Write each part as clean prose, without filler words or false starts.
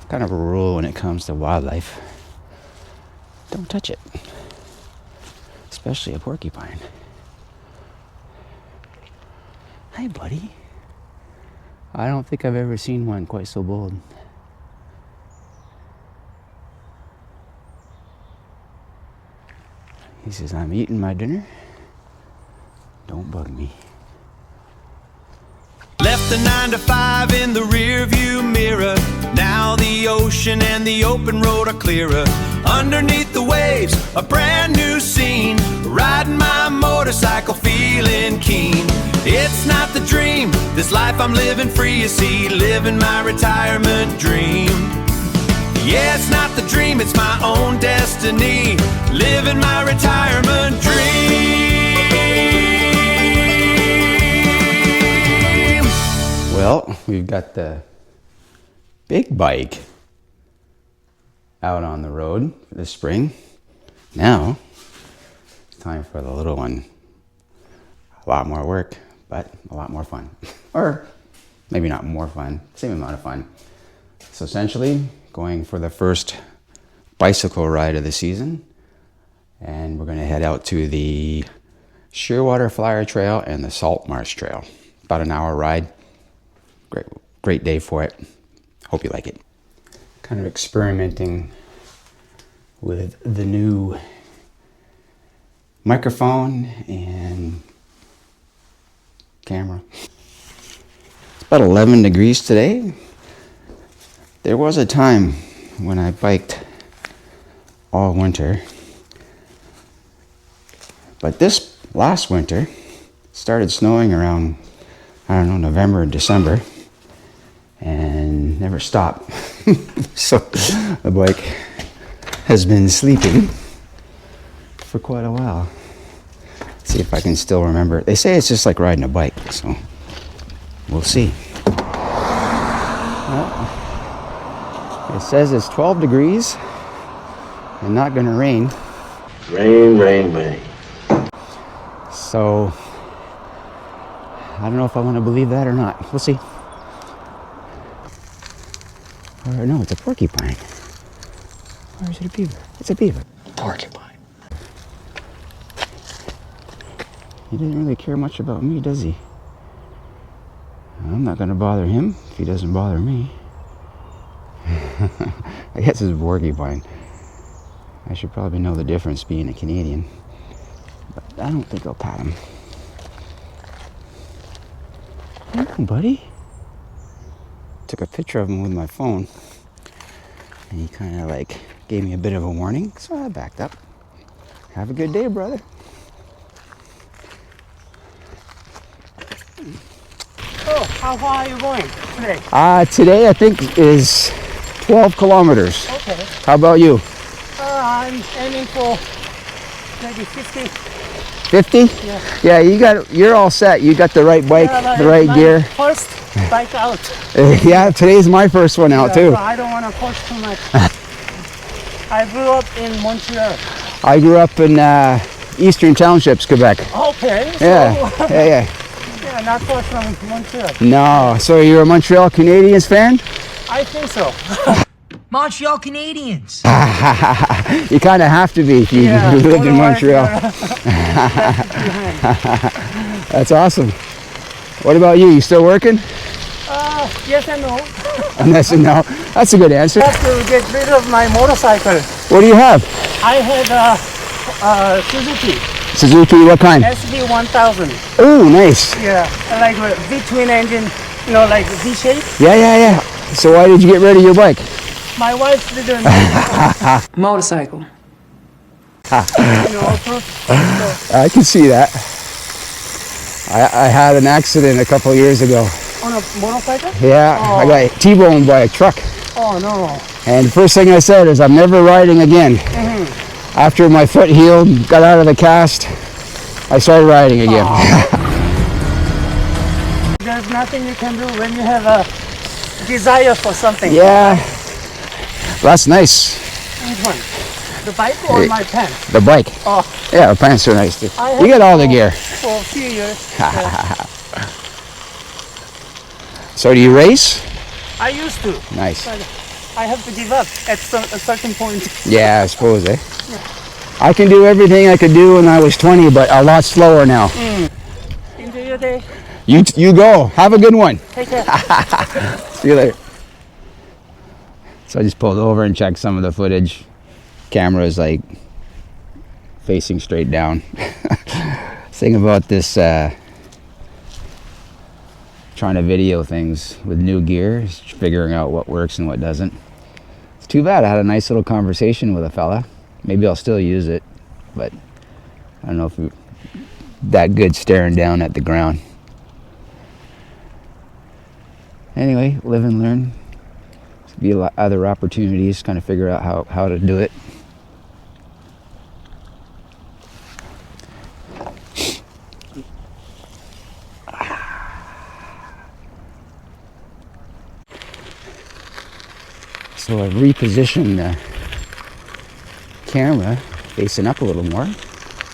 Kind of a rule when it comes to wildlife. Don't touch it. Especially a porcupine. Hi, buddy. I don't think I've ever seen one quite so bold. He says, I'm eating my dinner. Don't bug me. Left the 9 to 5 in the rear view mirror. Now the ocean and the open road are clearer. Underneath the waves, a brand new scene. Riding my motorcycle, feeling keen. It's not the dream, this life I'm living free, you see. Living my retirement dream. Yeah, it's not the dream, it's my own destiny. Living my retirement dream. Well, we've got the big bike out on the road this spring. Now, it's time for the little one. A lot more work, but a lot more fun. Or maybe not more fun, same amount of fun. So essentially, going for the first bicycle ride of the season. And we're gonna head out to the Shearwater Flyer Trail and the Salt Marsh Trail. About an hour ride. Great day for it. Hope you like it. Kind of experimenting with the new microphone and camera. It's about 11 degrees today. There was a time when I biked all winter, but this last winter started snowing around, I don't know, November or December, and never stopped. So the bike has been sleeping for quite a while. Let's see if I can still remember it. They say it's just like riding a bike, so we'll see. Well, it says it's 12 degrees and not gonna rain. Rain, rain, rain. So I don't know if I want to believe that or not. We'll see. Or no, it's a porcupine. Or is it a beaver? It's a beaver. Porcupine. He doesn't really care much about me, does he? I'm not gonna bother him if he doesn't bother me. I guess it's a porcupine. I should probably know the difference being a Canadian. But I don't think I'll pat him. Come on, buddy. Took a picture of him with my phone. And he kind of like gave me a bit of a warning, so I backed up. Have a good day, brother. Oh, how far are you going today? Today I think is 12 kilometers. Okay. How about you? I'm aiming for maybe 50. 50? Yeah. Yeah, you're all set. You got the right bike, Yeah, the right my gear. First bike out. Yeah, today's my first one out too. So I don't want to push too much. I grew up in Montreal. I grew up in Eastern Townships, Quebec. Okay. So, Yeah. yeah, not far from Montreal. No, so you're a Montreal Canadiens fan? I think so. Montreal Canadiens. You kind of have to be if you lived in Montreal. That's awesome. What about you? You still working? Yes and no. Yes and no. That's a good answer. I have to get rid of my motorcycle. What do you have? I had Suzuki Suzuki, what kind? SB 1000. Oh, nice. Yeah, like a V-twin engine, you know, like V-shape. Yeah. So why did you get rid of your bike? My wife didn't. Motorcycle. I can see that. I had an accident a couple of years ago. On a motorcycle? Yeah, Oh. I got T-boned by a truck. Oh no. And the first thing I said is, I'm never riding again. After my foot healed, got out of the cast, I started riding again. There's nothing you can do when you have a desire for something. Yeah, that's nice. Which one? The bike or my pants? The bike. Oh, Yeah, the pants are nice too. I You had got all the for- gear. For a few years. So do you race? I used to. Nice. But I have to give up at a certain point. Yeah, I suppose, eh? I can do everything I could do when I was 20, but a lot slower now. Enjoy your day. You go. Have a good one. Take care. See you later. So I just pulled over and checked some of the footage. Camera is like facing straight down. Thing about this trying to video things with new gear is figuring out what works and what doesn't. It's too bad. I had a nice little conversation with a fella. Maybe I'll still use it, but I don't know if that good staring down at the ground. Anyway, live and learn. There'll be a lot other opportunities, kind of figure out how to do it. So I've repositioned the camera facing up a little more.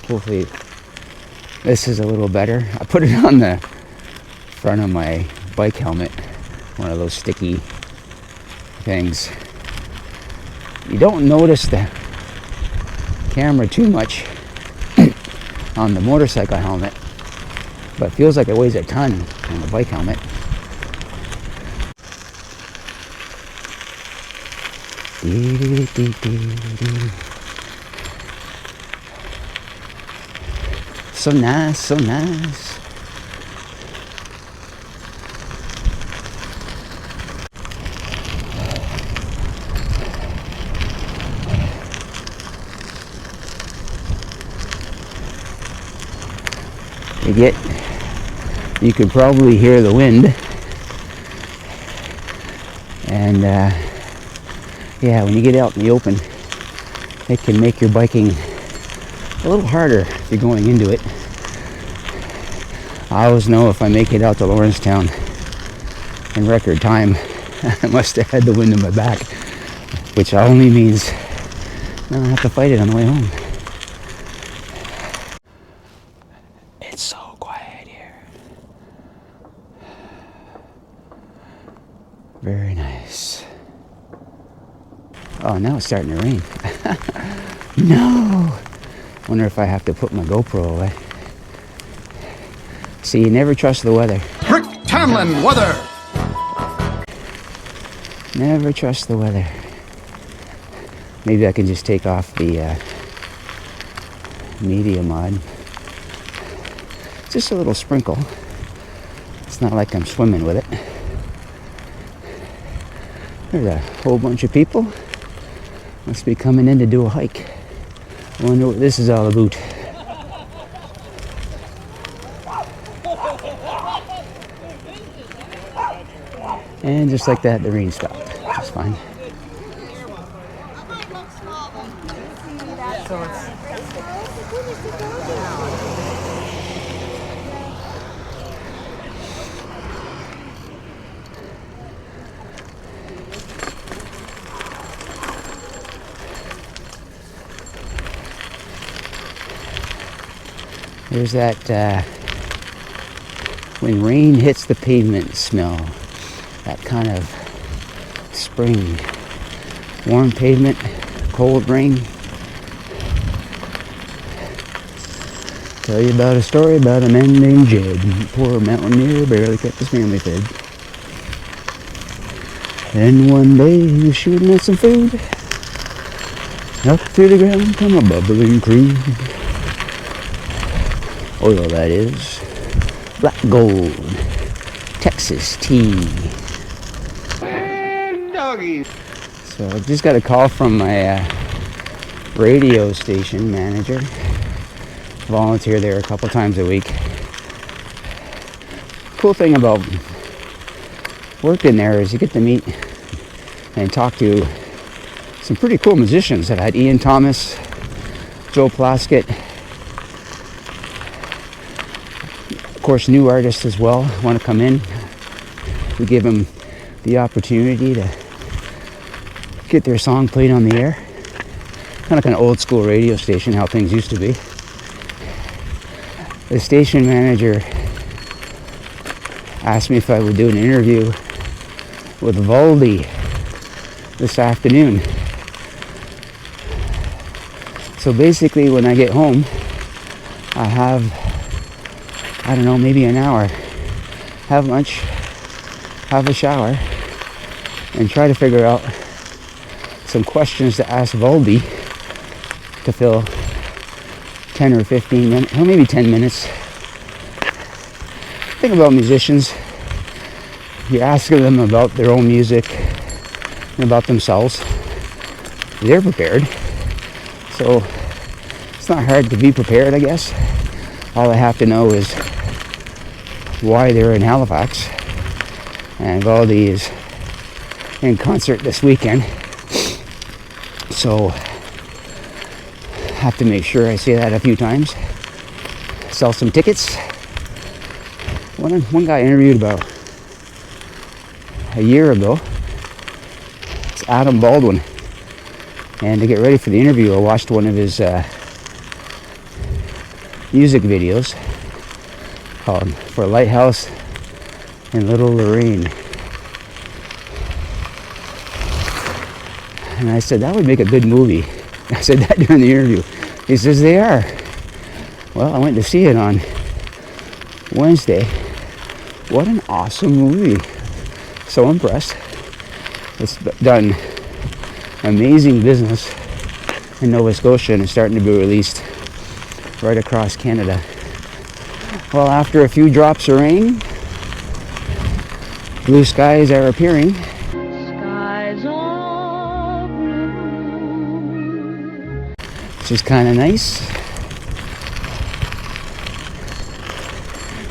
Hopefully this is a little better. I put it on the front of my bike helmet, one of those sticky things. You don't notice the camera too much on the motorcycle helmet, but it feels like it weighs a ton on the bike helmet. So nice, so nice. You can probably hear the wind, and yeah, when you get out in the open, it can make your biking a little harder if you're going into it. I always know if I make it out to Lawrencetown in record time, I must have had the wind in my back, which only means I don't have to fight it on the way home. It's so quiet here. Very nice. Oh, now it's starting to rain. No! Wonder if I have to put my GoPro away. See, you never trust the weather. Rick Tamlin, weather. Never trust the weather. Maybe I can just take off the media mod. Just a little sprinkle. It's not like I'm swimming with it. There's a whole bunch of people. Must be coming in to do a hike. I wonder what this is all about. And just like that, the rain stopped. That's fine. There's that when rain hits the pavement smell, that kind of spring, warm pavement, cold rain. Tell you about a story about a man named Jed. Poor mountaineer barely kept his family fed. Then one day he was shooting at some food. Up through the ground come a bubbling crude. Oil, that is. Black gold. Texas tea. So I just got a call from my radio station manager. Volunteer there a couple times a week. Cool thing about working there is you get to meet and talk to some pretty cool musicians. I've had Ian Thomas, Joe Plaskett, of course new artists as well want to come in. We give them the opportunity to get their song played on the air. Kind of like an old school radio station, how things used to be. The station manager asked me if I would do an interview with Valdi this afternoon. So basically when I get home, I have, I don't know, maybe an hour. Have lunch, have a shower, and try to figure out some questions to ask Voldy to fill 10 or 15 minutes, or maybe 10 minutes. Think about musicians. You're asking them about their own music and about themselves. They're prepared. So it's not hard to be prepared, I guess. All I have to know is why they're in Halifax. And Valdi is in concert this weekend. So have to make sure I say that a few times. Sell some tickets. One guy I interviewed about a year ago. It's Adam Baldwin. And to get ready for the interview, I watched one of his music videos called For Lighthouse in Little Lorraine. And I said, that would make a good movie. I said that during the interview. He says, they are. Well, I went to see it on Wednesday. What an awesome movie. So impressed. It's done amazing business in Nova Scotia and it's starting to be released right across Canada. Well, after a few drops of rain, blue skies are appearing. Skies are blue. Which is kind of nice.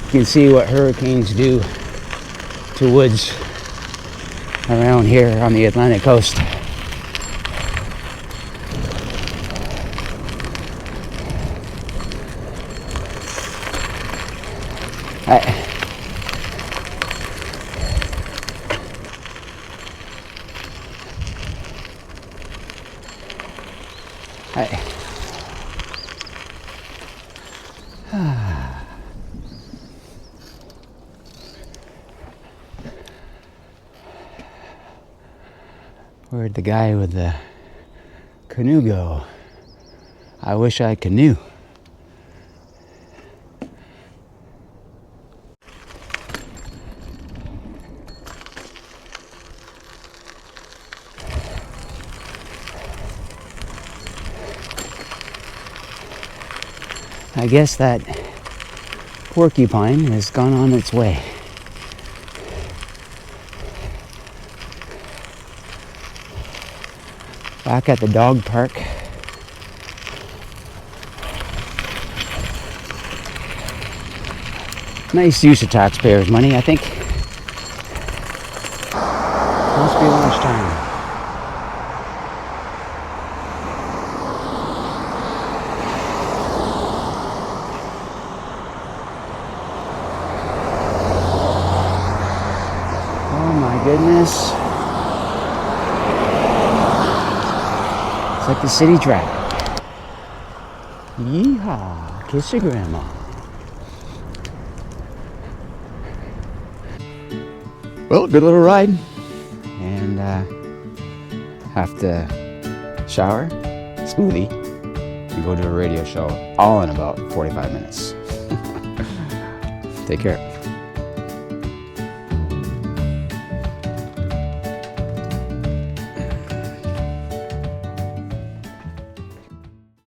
You can see what hurricanes do to woods around here on the Atlantic coast. Where'd the guy with the canoe go? I wish I canoe. I guess that porcupine has gone on its way. Back at the dog park. Nice use of taxpayers' money, I think. Must be lunchtime. Oh my goodness. It's like the city track. Yeehaw, kiss your grandma. Well, good little ride. And have to shower, smoothie, and go to a radio show all in about 45 minutes. Take care.